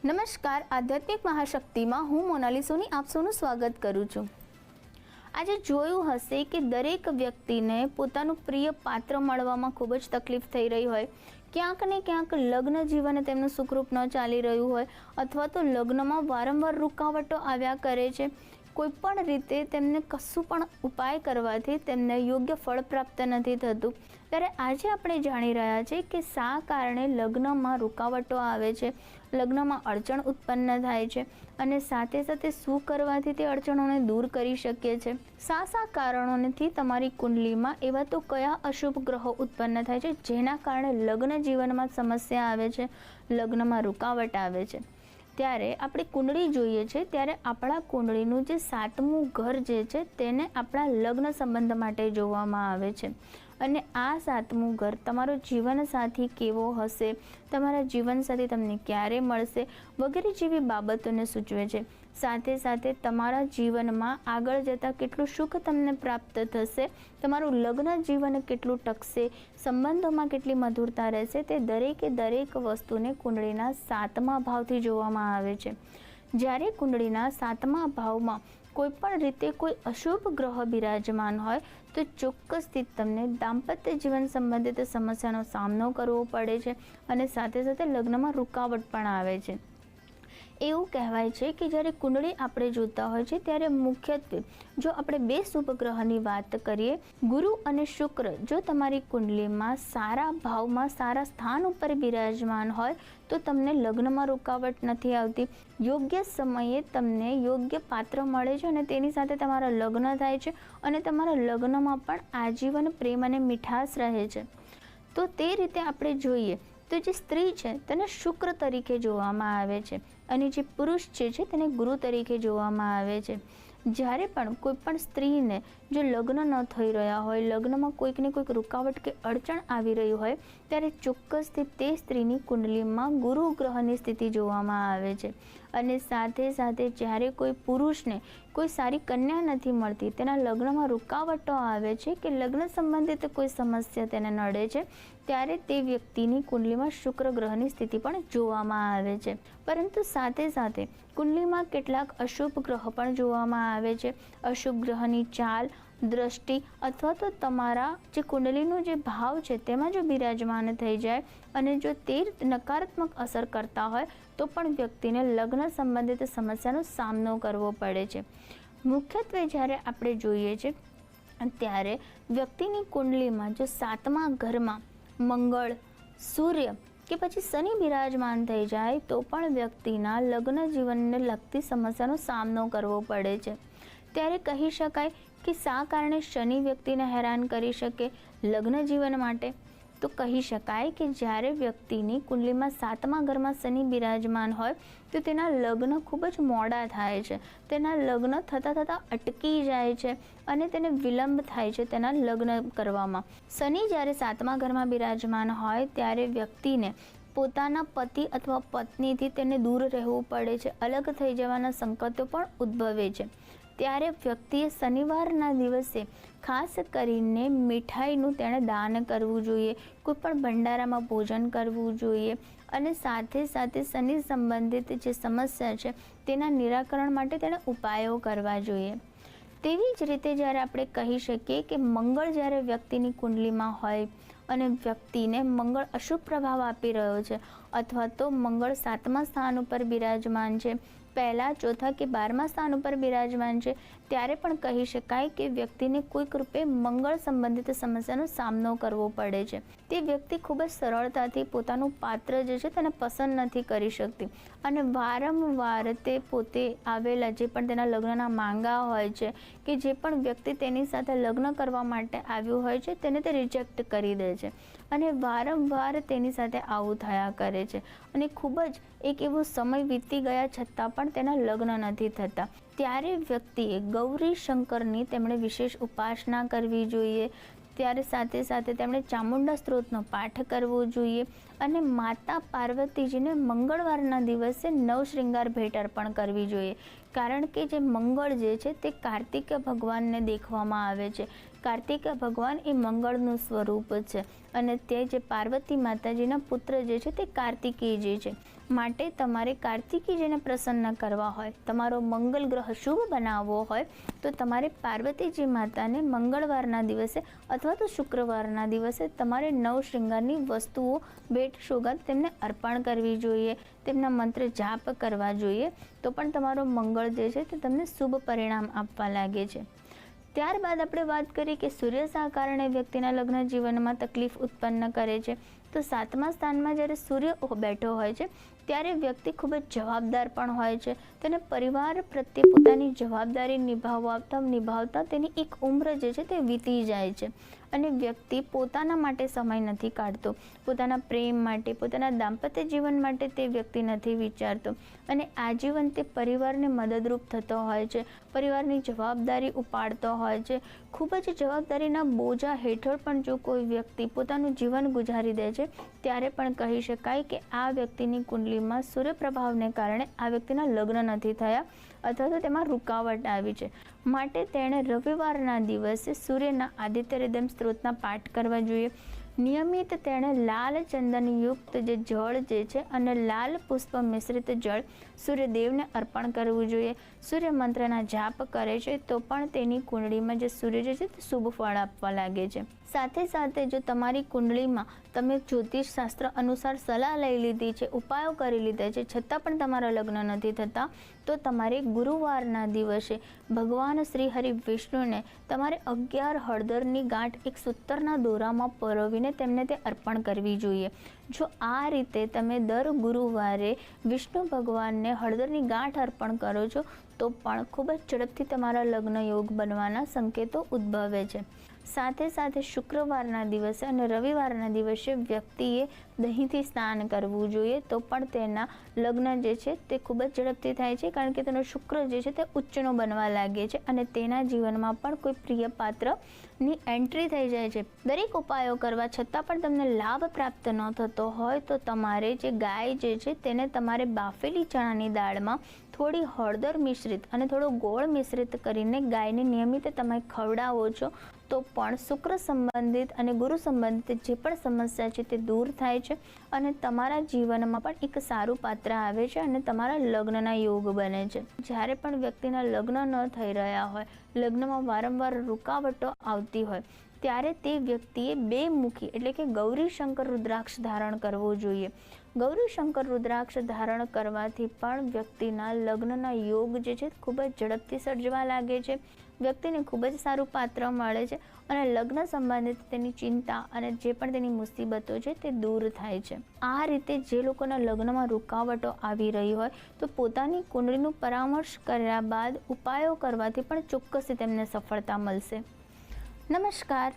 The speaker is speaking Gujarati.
નમસ્કાર, આધ્યાત્મિક મહાશક્તિમાં હું મોનાલી સોની આપ સૌનું સ્વાગત કરું છું। આજે જોયું હશે કે દરેક વ્યક્તિને પોતાનું પ્રિય પાત્ર મળવામાં ખૂબ જ તકલીફ થઈ રહી હોય, ક્યાંક ને ક્યાંક લગ્ન જીવન તેમનું સુખરૂપ ન ચાલી રહ્યું હોય અથવા તો લગ્નમાં વારંવાર રૂકાવટો આવ્યા કરે છે। કોઈ પણ રીતે તેમને કશું પણ ઉપાય કરવાથી તેમને યોગ્ય ફળ પ્રાપ્ત નથી થતું। ત્યારે આજે આપણે જાણી રહ્યા છીએ કે શા કારણે લગ્નમાં રૂકાવટો આવે છે, લગ્નમાં અડચણ ઉત્પન્ન થાય છે અને સાથે સાથે શું કરવાથી તે અડચણોને દૂર કરી શકીએ છીએ। શા કારણોથી તમારી કુંડલીમાં એવા તો કયા અશુભ ગ્રહો ઉત્પન્ન થાય છે જેના કારણે લગ્ન જીવનમાં સમસ્યા આવે છે, લગ્નમાં રૂકાવટ આવે છે। ત્યારે આપણે કુંડળી જોઈએ છે ત્યારે આપણા કુંડળીનું જે 7મું ઘર જે છે તેને આપણા લગ્ન સંબંધ માટે જોવામાં આવે છે અને આ 7મું ઘર તમારો જીવનસાથી કેવો હશે, તમારા જીવનસાથી તમને ક્યારે મળશે વગેરે જેવી બાબતોને સૂચવે છે। સાથે સાથે તમારા જીવનમાં આગળ જતાં કેટલું સુખ તમને પ્રાપ્ત થશે, તમારું લગ્ન જીવન કેટલું ટકશે, સંબંધોમાં કેટલી મધુરતા રહેશે, તે દરેક વસ્તુને કુંડળીના 7મા ભાવથી જોવામાં આવે છે। જ્યારે કુંડળીના 7મા ભાવમાં કોઈ પણ રીતે કોઈ અશુભ ગ્રહ બિરાજમાન હોય તો ચોક્કસથી તમને દાંપત્ય જીવન સંબંધિત સમસ્યાનો સામનો કરવો પડે છે અને સાથે સાથે લગ્નમાં રૂકાવટ પણ આવે છે। એવું કહેવાય છે કે જ્યારે કુંડળી આપણે જોતા હોય છે ત્યારે મુખ્યત્વે જો આપણે 2 શુભ ગ્રહની વાત કરીએ, ગુરુ અને શુક્ર જો તમારી કુંડલીમાં સારા ભાવમાં સારા સ્થાન ઉપર બિરાજમાન હોય તો તમને લગ્નમાં રૂકાવટ નથી આવતી, યોગ્ય સમયે તમને યોગ્ય પાત્ર મળે છે અને તેની સાથે તમારા લગ્ન થાય છે અને તમારા લગ્નમાં પણ આજીવન પ્રેમ અને મીઠાશ રહે છે। તો તે રીતે આપણે જોઈએ તો જે સ્ત્રી છે તેને શુક્ર તરીકે જોવામાં આવે છે અને જે પુરુષ છે તેને ગુરુ તરીકે જોવામાં આવે છે। જ્યારે પણ કોઈ પણ સ્ત્રીને જો લગ્ન ન થઈ રહ્યા હોય, લગ્નમાં કોઈક ને કોઈક રૂકાવટ કે અડચણ આવી રહી હોય ત્યારે ચોક્કસથી તે સ્ત્રીની કુંડલીમાં ગુરુ ગ્રહની સ્થિતિ જોવામાં આવે છે અને સાથે સાથે જ્યારે કોઈ પુરુષને કોઈ સારી કન્યા નથી મળતી, તેના લગ્નમાં રૂકાવટો આવે છે કે લગ્ન સંબંધિત કોઈ સમસ્યા તેને નડે છે ત્યારે તે વ્યક્તિની કુંડલીમાં શુક્ર ગ્રહની સ્થિતિ પણ જોવામાં આવે છે। પરંતુ સાથે સાથે કુંડલીમાં કેટલાક અશુભ ગ્રહ પણ જોવામાં આવે છે। અશુભ ગ્રહની ચાલ, દ્રષ્ટિ અથવા તો તમારા જે કુંડલીનો જે ભાવ છે તેમાં જો બિરાજમાન થઈ જાય અને જો તે નકારાત્મક અસર કરતા હોય તો પણ વ્યક્તિને લગ્ન સંબંધિત સમસ્યાનો સામનો કરવો પડે છે। મુખ્યત્વે જ્યારે આપણે જોઈએ છે ત્યારે વ્યક્તિની કુંડલીમાં જો 7મા ઘરમાં મંગળ, સૂર્ય કે પછી શનિ બિરાજમાન થઈ જાય તો પણ વ્યક્તિના લગ્ન જીવનને લગતી સમસ્યાનો સામનો કરવો પડે છે। ત્યારે કહી શકાય કે શા કારણે શનિ વ્યક્તિને હેરાન કરી શકે લગ્ન જીવન માટે, તો કહી શકાય કે જ્યારે વ્યક્તિની કુંડલીમાં 7મા ઘરમાં શનિ બિરાજમાન હોય તો તેના લગ્ન ખૂબ જ મોડા થાય છે, તેના લગ્ન થતાં અટકી જાય છે અને તેને વિલંબ થાય છે તેના લગ્ન કરવામાં। શનિ જ્યારે 7મા ઘરમાં બિરાજમાન હોય ત્યારે વ્યક્તિને પોતાના પતિ અથવા પત્નીથી તેને દૂર રહેવું પડે છે, અલગ થઈ જવાના સંકેતો પણ ઉદ્ભવે છે। ત્યારે વ્યક્તિએ શનિવારના દિવસે ખાસ કરીને મીઠાઈનું તેણે દાન કરવું જોઈએ, કોઈ પણ ભંડારામાં ભોજન કરવું જોઈએ અને સાથે સાથે શનિ સંબંધિત જે સમસ્યા છે તેના નિરાકરણ માટે તેણે ઉપાયો કરવા જોઈએ। તેવી જ રીતે જ્યારે આપણે કહી શકીએ કે મંગળ જ્યારે વ્યક્તિની કુંડલીમાં હોય અને વ્યક્તિને મંગળ અશુભ પ્રભાવ આપી રહ્યો છે અથવા તો મંગળ 7મા સ્થાન ઉપર બિરાજમાન છે, પહેલા, ચોથા કે 12મા સ્થાન ઉપર બિરાજમાન છે ત્યારે પણ કહી શકાય કે વ્યક્તિને કોઈક રૂપે મંગળ સંબંધિત સમસ્યાનો સામનો કરવો પડે છે। તે વ્યક્તિ ખૂબ જ સરળતાથી પોતાનું પાત્ર જે છે તેને પસંદ નથી કરી શકતી અને વારંવાર તે પોતે આવેલા જે પણ તેના લગ્નના માંગા હોય છે કે જે પણ વ્યક્તિ તેની સાથે લગ્ન કરવા માટે આવ્યું હોય છે તેને તે રિજેક્ટ કરી દે છે અને વારંવાર તેની સાથે આવું થયા કરે છે અને ખૂબ જ એક એવો સમય વીતી ગયા છતાં પણ તેના લગ્ન નથી થતા। ત્યારે વ્યક્તિએ ગૌરી શંકરની તેમણે વિશેષ ઉપાસના કરવી જોઈએ। ત્યારે સાથે સાથે તેમણે ચામુંડા સ્ત્રોતનો પાઠ કરવો જોઈએ અને માતા પાર્વતીજીને મંગળવારના દિવસે નવશૃંગાર ભેટ અર્પણ કરવી જોઈએ, કારણ કે જે મંગળ જે છે તે કાર્તિક ભગવાનને દેખવામાં આવે છે। કાર્તિક ભગવાન એ મંગળનું સ્વરૂપ છે અને તે જે પાર્વતી માતાજીના પુત્ર જે છે તે કાર્તિકેયજી છે. માટે તમારે કાર્તિકેયજીને પ્રસન્ન કરવા હોય, તમારો મંગળ ગ્રહ શુભ બનાવવો હોય તો તમારે પાર્વતીજી માતાને મંગળવારના દિવસે અથવા તો શુક્રવારના દિવસે તમારે નવ શૃંગારની વસ્તુઓ, ભેટ સોગાદ તેમને અર્પણ કરવી જોઈએ, તેમના મંત્ર જાપ કરવા જોઈએ, તો પણ તમારો મંગળ જે છે તે તમને શુભ પરિણામ આપવા લાગે છે. ત્યારબાદ આપણે વાત કરીએ કે સૂર્ય કારણે વ્યક્તિના લગ્ન જીવનમાં તકલીફ ઉત્પન્ન કરે છે. તો 7મા સ્થાનમાં જ્યારે સૂર્ય બેઠો હોય છે ત્યારે વ્યક્તિ ખૂબ જ જવાબદાર પણ હોય છે. તેને પરિવાર પ્રત્યે પોતાની જવાબદારી નિભાવતા તેની એક ઉંમર જે છે તે વીતી જાય છે અને વ્યક્તિ પોતાના માટે સમય નથી કાઢતો, પોતાના પ્રેમ માટે, પોતાના દાંપત્ય જીવન માટે તે વ્યક્તિ નથી વિચારતો અને આજીવન તે પરિવારને મદદરૂપ થતો હોય છે, પરિવારની જવાબદારી ઉપાડતો હોય છે. ખૂબ જ જવાબદારીના બોજા હેઠળ પણ જો કોઈ વ્યક્તિ પોતાનું જીવન ગુજારી દે છે ત્યારે પણ કહી શકાય કે આ વ્યક્તિની કુંડલીમાં સૂર્યપ્રભાવને કારણે આ વ્યક્તિના લગ્ન નથી થયા અથવા તો તેમાં રૂકાવટ આવી છે. માટે તેણે રવિવારના દિવસે સૂર્યના આદિત્ય હૃદય સ્ત્રોતના પાઠ કરવા જોઈએ. નિયમિત તેણે લાલ ચંદનયુક્ત જે જળ જે છે અને લાલ પુષ્પ મિશ્રિત જળ સૂર્યદેવને અર્પણ કરવું જોઈએ. સૂર્ય મંત્રના જાપ કરે છે તો પણ તેની કુંડળીમાં જે સૂર્ય જે છે તે શુભ ફળ આપવા લાગે છે. સાથે સાથે જો તમારી કુંડળીમાં તમે જ્યોતિષ શાસ્ત્ર અનુસાર સલાહ લઈ લીધી છે, ઉપાયો કરી લીધા છે, છતાં પણ તમારા લગ્ન નથી થતા, તો તમારે ગુરુવારના દિવસે ભગવાન શ્રી હરિ વિષ્ણુને તમારે 11 હળદરની ગાંઠ એક સૂતરના દોરામાં પરોવીને તેમને તે અર્પણ કરવી જોઈએ. જો આ રીતે તમે દર ગુરુવારે વિષ્ણુ ભગવાનને હળદરની ગાંઠ અર્પણ કરો છો તો પણ ખૂબ જ ઝડપથી તમારા લગ્ન યોગ બનવાના સંકેતો ઉદ્ભવે છે. સાથે સાથે શુક્રવારના દિવસે અને રવિવારના દિવસે વ્યક્તિએ દહીંથી સ્નાન કરવું જોઈએ, તો પણ તેના લગ્ન જે છે તે ખૂબ જ ઝડપથી થાય છે, કારણ કે તેનો શુક્ર જે છે તે ઉચ્ચનો બનવા લાગે છે અને તેના જીવનમાં પણ કોઈ પ્રિય પાત્રની એન્ટ્રી થઈ જાય છે. દરેક ઉપાયો કરવા છતાં પણ તમને લાભ પ્રાપ્ત ન થતો હોય તો તમારે જે ગાય જે છે તેને તમારે બાફેલી ચણાની દાળમાં થોડી હળદર મિશ્રિત અને થોડો ગોળ મિશ્રિત કરીને ગાયને નિયમિત તમે ખવડાવો છો તો પણ શુક્ર સંબંધિત અને ગુરુ સંબંધિત જે પણ સમસ્યા છે તે દૂર થાય છે અને તમારા જીવનમાં પણ એક સારું પાત્ર આવે છે અને તમારા લગ્નના યોગ બને છે. જ્યારે પણ વ્યક્તિના લગ્ન ન થઈ રહ્યા હોય, લગ્નમાં વારંવાર રૂકાવટો આવતી હોય, ત્યારે તે વ્યક્તિએ 2 મુખી એટલે કે ગૌરી શંકર રુદ્રાક્ષ ધારણ કરવો જોઈએ. ગૌરી શંકર રુદ્રાક્ષ ધારણ કરવાથી પણ વ્યક્તિના લગ્નના યોગ જે છે ખૂબ જ ઝડપથી સર્જવા લાગે છે, વ્યક્તિને ખૂબ જ સારું પાત્ર મળે છે અને લગ્ન સંબંધિત તેની ચિંતા અને જે પણ તેની મુસીબતો છે તે દૂર થાય છે. આ રીતે જે લોકોના લગ્નમાં રૂકાવટો આવી રહી હોય તો પોતાની કુંડળીનું પરામર્શ કર્યા બાદ ઉપાયો કરવાથી પણ ચોક્કસથી તેમને સફળતા મળશે. નમસ્કાર.